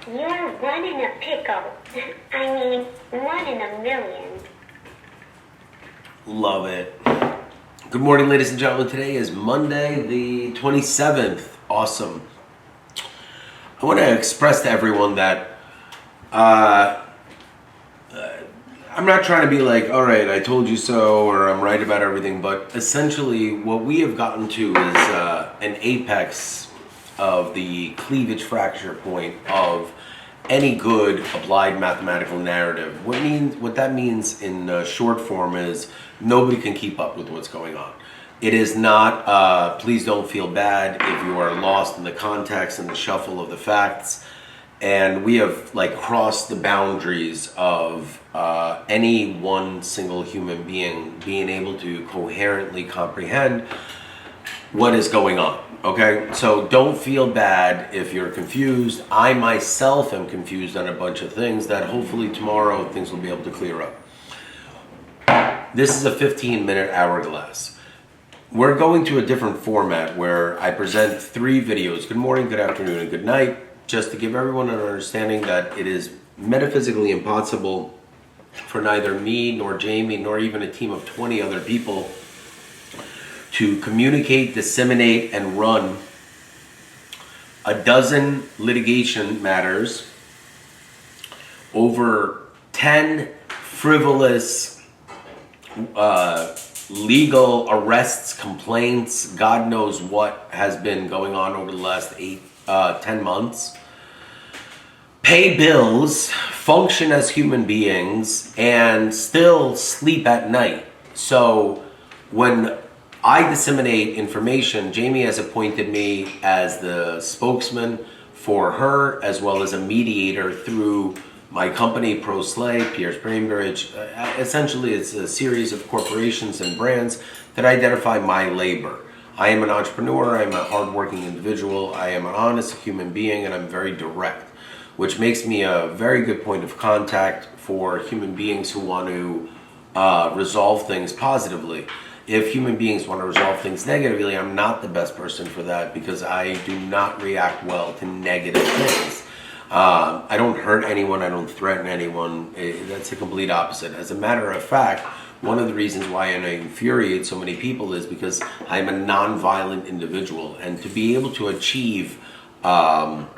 You're one in a pickle. I mean, 1 in a million. Love it. Good morning, ladies and gentlemen. Today is Monday, the 27th. Awesome. I want to express to everyone that I'm not trying to be like, all right, I told you so, or I'm right about everything, but essentially what we have gotten to is an apex of the cleavage fracture point of any good applied mathematical narrative. What that means in short form is nobody can keep up with what's going on. It is not, please don't feel bad if you are lost in the context and the shuffle of the facts. And we have crossed the boundaries of any one single human being being able to coherently comprehend what is going on. Okay, so don't feel bad if you're confused. I myself am confused on a bunch of things that hopefully tomorrow things will be able to clear up. This is a 15-minute hourglass. We're going to a different format where I present 3 videos. Good morning, good afternoon, and good night, just to give everyone an understanding that it is metaphysically impossible for neither me nor Jamie nor even a team of 20 other people to communicate, disseminate, and run a dozen litigation matters over 10 frivolous legal arrests, complaints, God knows what has been going on over the last 10 months. Pay bills, function as human beings, and still sleep at night. So when I disseminate information, Jamie has appointed me as the spokesman for her, as well as a mediator through my company, ProSlay, Pierce Bainbridge. Essentially, it's a series of corporations and brands that identify my labor. I am an entrepreneur, I'm a hardworking individual, I am an honest human being, and I'm very direct, which makes me a very good point of contact for human beings who want to resolve things positively. If human beings want to resolve things negatively, I'm not the best person for that because I do not react well to negative things. I don't hurt anyone, I don't threaten anyone. That's the complete opposite. As a matter of fact, one of the reasons why I infuriate so many people is because I'm a non-violent individual. And to be able to achieve, how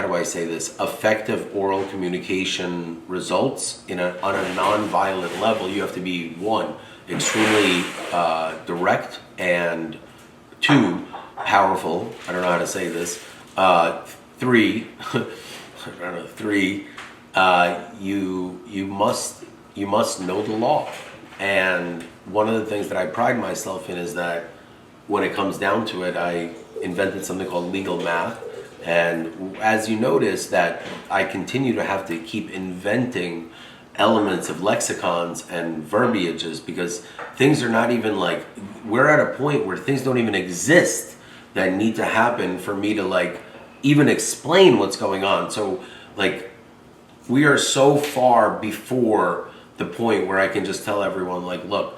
do I say this, effective oral communication results on a non-violent level, you have to be, 1, extremely direct, and 2, powerful. I don't know how to say this. 3, you must know the law. And one of the things that I pride myself in is that when it comes down to it, I invented something called legal math. And as you notice that I continue to have to keep inventing elements of lexicons and verbiages because things are not even we're at a point where things don't even exist that need to happen for me to even explain what's going on. So we are so far before the point where I can just tell everyone look,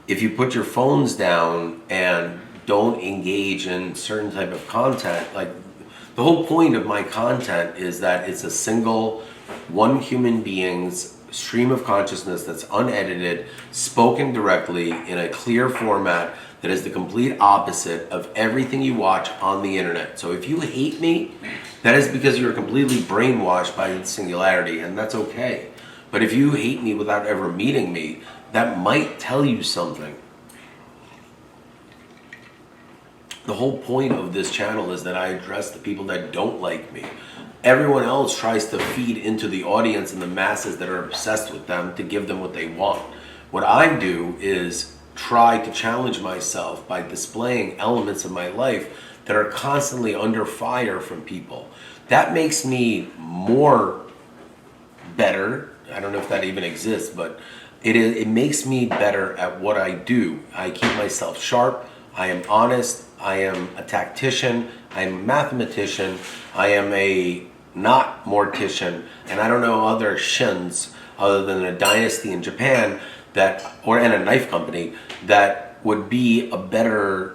if you put your phones down and don't engage in certain type of content, the whole point of my content is that it's a single, one human being's stream of consciousness that's unedited, spoken directly in a clear format that is the complete opposite of everything you watch on the internet. So if you hate me, that is because you're completely brainwashed by the singularity, and that's okay. But if you hate me without ever meeting me, that might tell you something. The whole point of this channel is that I address the people that don't like me. Everyone else tries to feed into the audience and the masses that are obsessed with them to give them what they want. What I do is try to challenge myself by displaying elements of my life that are constantly under fire from people. That makes me more better. I don't know if that even exists, but it makes me better at what I do. I keep myself sharp. I am honest. I am a tactician. I am a mathematician. I am a not mortician, and I don't know other shins other than a dynasty in Japan and a knife company that would be a better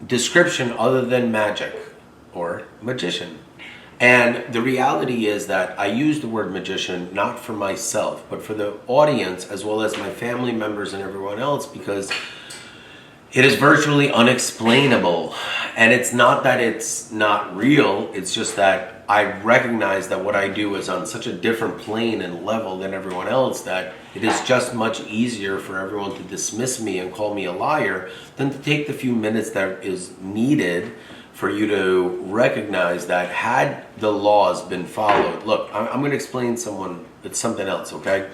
description other than magic or magician. And the reality is that I use the word magician not for myself, but for the audience as well as my family members and everyone else, because it is virtually unexplainable. And it's not that it's not real, it's just that I recognize that what I do is on such a different plane and level than everyone else that it is just much easier for everyone to dismiss me and call me a liar than to take the few minutes that is needed for you to recognize that had the laws been followed. Look, I'm going to explain it's something else, okay?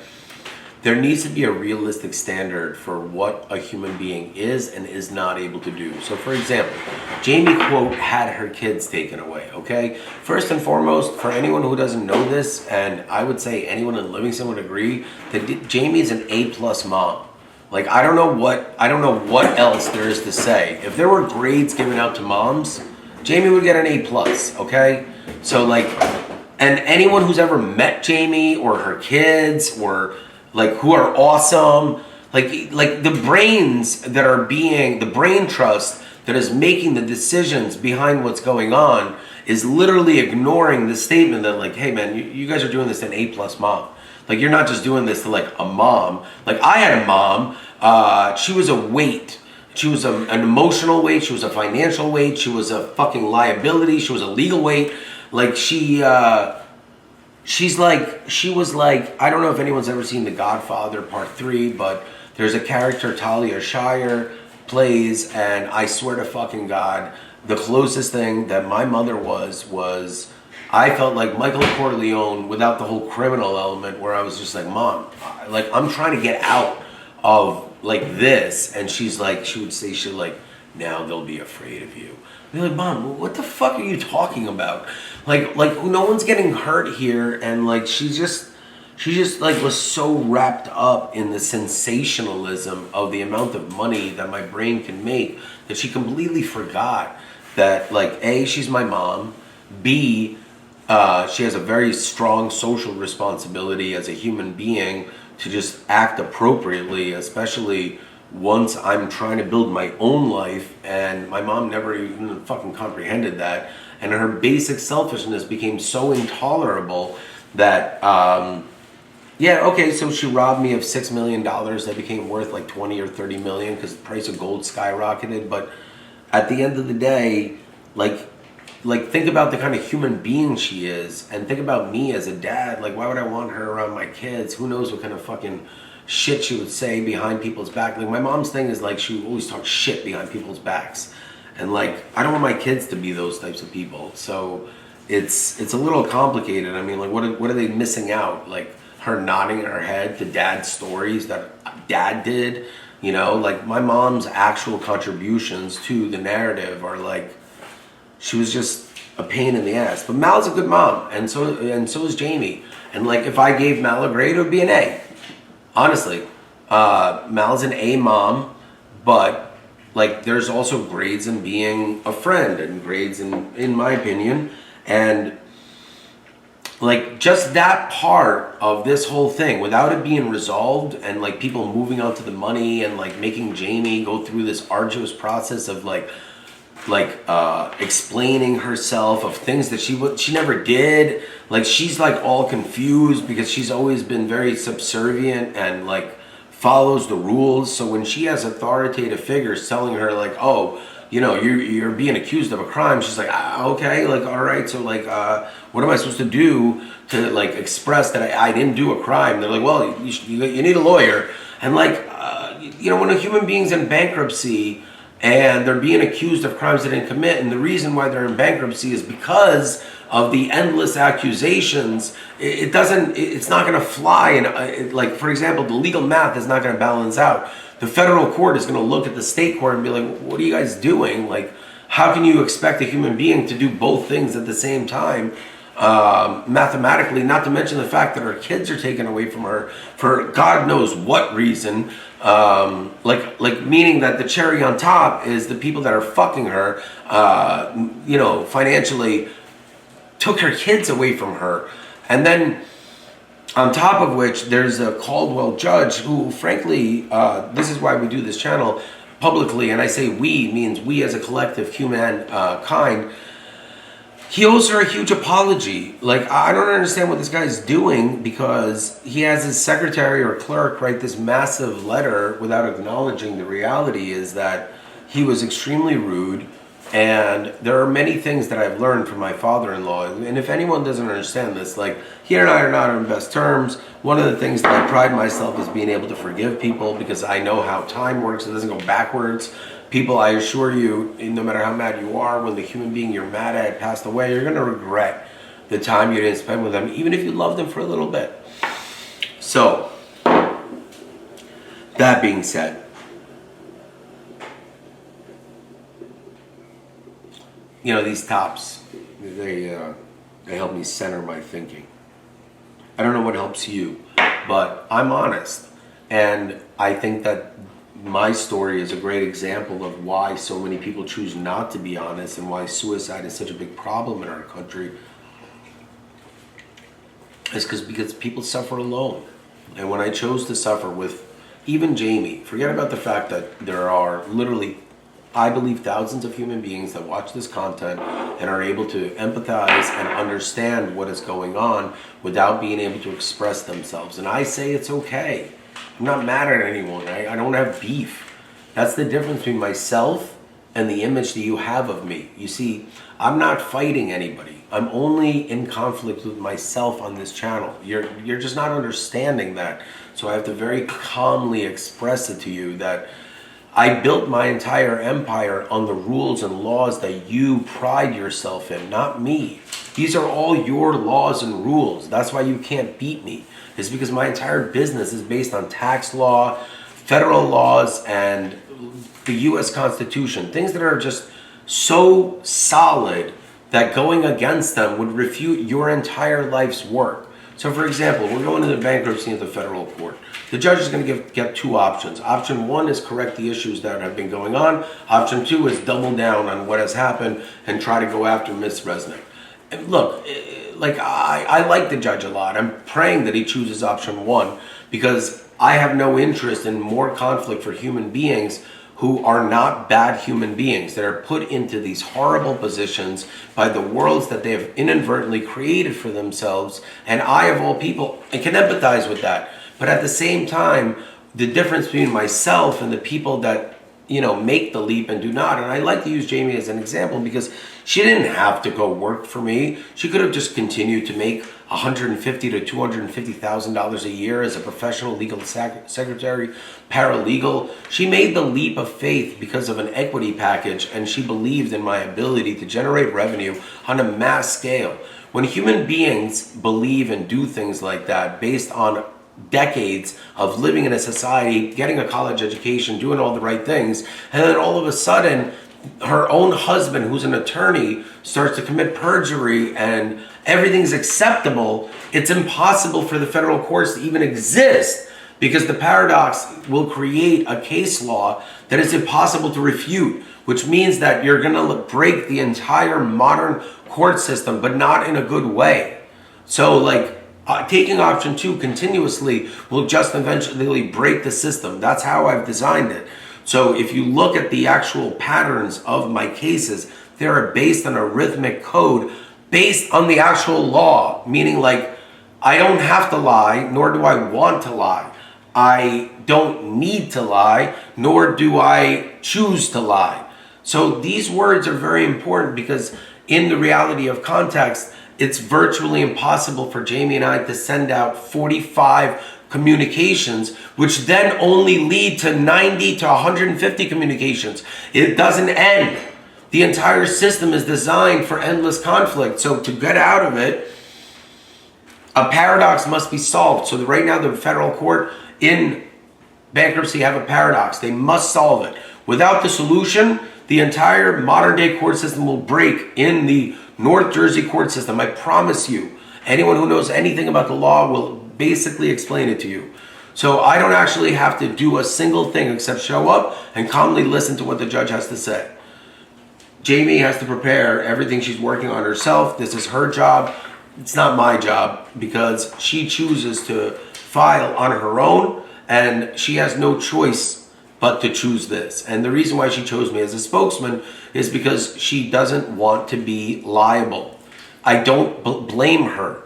There needs to be a realistic standard for what a human being is and is not able to do. So for example, Jamie, quote, had her kids taken away, okay? First and foremost, for anyone who doesn't know this, and I would say anyone in Livingston would agree, that Jamie's an A+ mom. Like, I don't know what else there is to say. If there were grades given out to moms, Jamie would get an A+, okay? So like, and anyone who's ever met Jamie or her kids or like who are awesome, like the brains that are the brain trust that is making the decisions behind what's going on is literally ignoring the statement that like, hey man, you guys are doing this to an A+ mom. Like, you're not just doing this to like a mom. Like, I had a mom, she was a weight. She was an emotional weight, she was a financial weight, she was a fucking liability, she was a legal weight. Like, she was like, I don't know if anyone's ever seen The Godfather Part 3, but there's a character Talia Shire plays, and I swear to fucking God, the closest thing that my mother was I felt like Michael Corleone without the whole criminal element, where I was just like, Mom, like, I'm trying to get out of like this, and she would say shit like, now they'll be afraid of you. I'd be like, Mom, what the fuck are you talking about? Like no one's getting hurt here, and like she just like was so wrapped up in the sensationalism of the amount of money that my brain can make that she completely forgot that, like, A, she's my mom, B, she has a very strong social responsibility as a human being to just act appropriately, especially once I'm trying to build my own life, and my mom never even fucking comprehended that, and her basic selfishness became so intolerable that, so she robbed me of $6 million that became worth like 20 or 30 million because the price of gold skyrocketed. But at the end of the day, like think about the kind of human being she is, and think about me as a dad. Like, why would I want her around my kids? Who knows what kind of fucking shit she would say behind people's back. Like, my mom's thing is like, she would always talk shit behind people's backs, and like, I don't want my kids to be those types of people. So it's a little complicated. I mean, like, what are they missing out? Like, her nodding her head to dad's stories that dad did, you know? Like, my mom's actual contributions to the narrative are like, she was just a pain in the ass. But Mal's a good mom, and so is Jamie. And like, if I gave Mal a grade, it would be an A. Honestly, Mal's an A mom, but like, there's also grades in being a friend, and grades in my opinion, and like, just that part of this whole thing, without it being resolved, and like people moving on to the money, and like making Jamie go through this arduous process of like explaining herself of things that she never did. Like, she's like all confused because she's always been very subservient and like follows the rules. So when she has authoritative figures telling her like, oh, you know, you're being accused of a crime, she's like, okay, like, all right, so like, what am I supposed to do to like express that I didn't do a crime? They're like, well, you need a lawyer. And like, you know, when a human being's in bankruptcy and they're being accused of crimes they didn't commit, and the reason why they're in bankruptcy is because of the endless accusations, it's not going to fly. And like, for example, the legal math is not going to balance out. The federal court is going to look at the state court and be like, what are you guys doing? Like, how can you expect a human being to do both things at the same time, mathematically, not to mention the fact that her kids are taken away from her for God knows what reason. Like meaning that the cherry on top is the people that are fucking her, you know, financially took her kids away from her. And then on top of which, there's a Caldwell judge who, frankly, this is why we do this channel publicly, and I say we means we as a collective humankind. he owes her a huge apology. Like, I don't understand what this guy's doing, because he has his secretary or clerk write this massive letter without acknowledging the reality is that he was extremely rude. And there are many things that I've learned from my father-in-law. And if anyone doesn't understand this, like, he and I are not on best terms. One of the things that I pride myself is being able to forgive people, because I know how time works. It doesn't go backwards. People, I assure you, no matter how mad you are, when the human being you're mad at passed away, you're going to regret the time you didn't spend with them, even if you loved them for a little bit. So, that being said, you know, these tops, they help me center my thinking. I don't know what helps you, but I'm honest. And I think that my story is a great example of why so many people choose not to be honest, and why suicide is such a big problem in our country. It's because people suffer alone. And when I chose to suffer with even Jamie, forget about the fact that there are literally, I believe, thousands of human beings that watch this content and are able to empathize and understand what is going on without being able to express themselves. And I say it's okay. I'm not mad at anyone. I don't have beef. That's the difference between myself and the image that you have of me. You see, I'm not fighting anybody. I'm only in conflict with myself on this channel. You're just not understanding that. So I have to very calmly express it to you that I built my entire empire on the rules and laws that you pride yourself in, not me. These are all your laws and rules. That's why you can't beat me. It's because my entire business is based on tax law, federal laws, and the U.S. Constitution. Things that are just so solid that going against them would refute your entire life's work. So for example, we're going to the bankruptcy of the federal court. The judge is going to get two options. Option one is correct the issues that have been going on. Option two is double down on what has happened and try to go after Ms. Resnick. And look, like I like the judge a lot. I'm praying that he chooses option one, because I have no interest in more conflict for human beings who are not bad human beings, that are put into these horrible positions by the worlds that they have inadvertently created for themselves. And I, of all people, I can empathize with that. But at the same time, the difference between myself and the people that, you know, make the leap and do not. And I like to use Jamie as an example, because she didn't have to go work for me. She could have just continued to make $150,000 to $250,000 a year as a professional legal secretary, paralegal. She made the leap of faith because of an equity package, and she believed in my ability to generate revenue on a mass scale. When human beings believe and do things like that based on decades of living in a society, getting a college education, doing all the right things, and then all of a sudden her own husband, who's an attorney, starts to commit perjury and everything's acceptable, it's impossible for the federal courts to even exist, because the paradox will create a case law that is impossible to refute, which means that you're going to break the entire modern court system, but not in a good way. So like, taking option two continuously will just eventually break the system. That's how I've designed it. So if you look at the actual patterns of my cases, they are based on a rhythmic code, based on the actual law, meaning like, I don't have to lie, nor do I want to lie. I don't need to lie, nor do I choose to lie. So these words are very important, because in the reality of context, it's virtually impossible for Jamie and I to send out 45 communications, which then only lead to 90 to 150 communications. It doesn't end. The entire system is designed for endless conflict. So to get out of it, a paradox must be solved. So right now the federal court in bankruptcy have a paradox. They must solve it. Without the solution, the entire modern day court system will break in the North Jersey court system. I promise you. Anyone who knows anything about the law will basically explain it to you. So I don't actually have to do a single thing except show up and calmly listen to what the judge has to say. Jamie has to prepare everything she's working on herself. This is her job. It's not my job, because she chooses to file on her own, and she has no choice but to choose this. And the reason why she chose me as a spokesman is because she doesn't want to be liable. I don't blame her.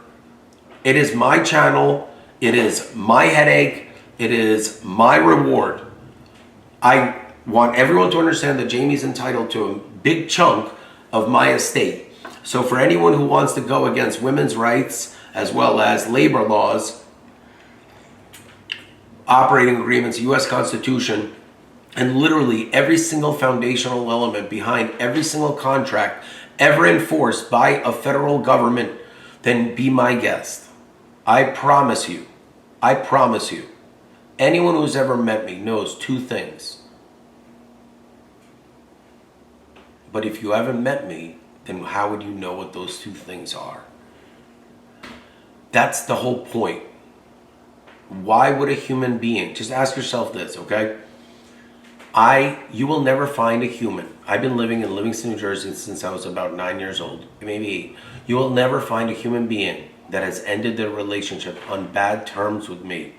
It is my channel. It is my headache. It is my reward. I want everyone to understand that Jamie's entitled to a big chunk of my estate. So for anyone who wants to go against women's rights as well as labor laws, operating agreements, U.S. Constitution, and literally every single foundational element behind every single contract ever enforced by a federal government, then be my guest. I promise you, anyone who's ever met me knows two things. But if you haven't met me, then how would you know what those two things are? That's the whole point. Why would a human being, just ask yourself this, okay? You will never find a human. I've been living in Livingston, New Jersey since I was about 9 years old, maybe 8. You will never find a human being that has ended their relationship on bad terms with me.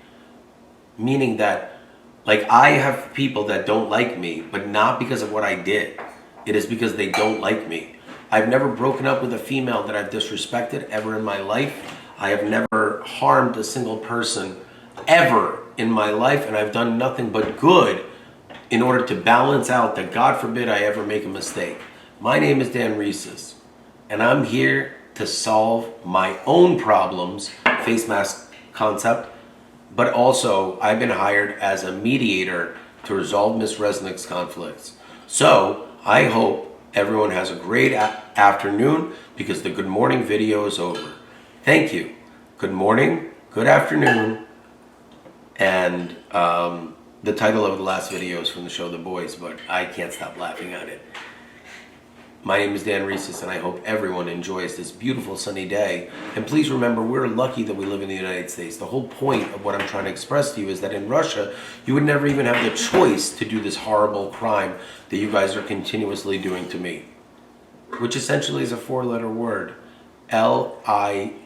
Meaning that, like, I have people that don't like me, but not because of what I did. It is because they don't like me. I've never broken up with a female that I've disrespected ever in my life. I have never harmed a single person ever in my life, and I've done nothing but good in order to balance out that God forbid I ever make a mistake. My name is Dan Rhesus, and I'm here to solve my own problems, face mask concept, but also I've been hired as a mediator to resolve Miss Resnick's conflicts. So I hope everyone has a great afternoon, because the good morning video is over. Thank you. Good morning, good afternoon, and the title of the last video is from the show The Boys, but I can't stop laughing at it. My name is Dan Rhesus, and I hope everyone enjoys this beautiful sunny day. And please remember, we're lucky that we live in the United States. The whole point of what I'm trying to express to you is that in Russia, you would never even have the choice to do this horrible crime that you guys are continuously doing to me, which essentially is a 4-letter word, LIES.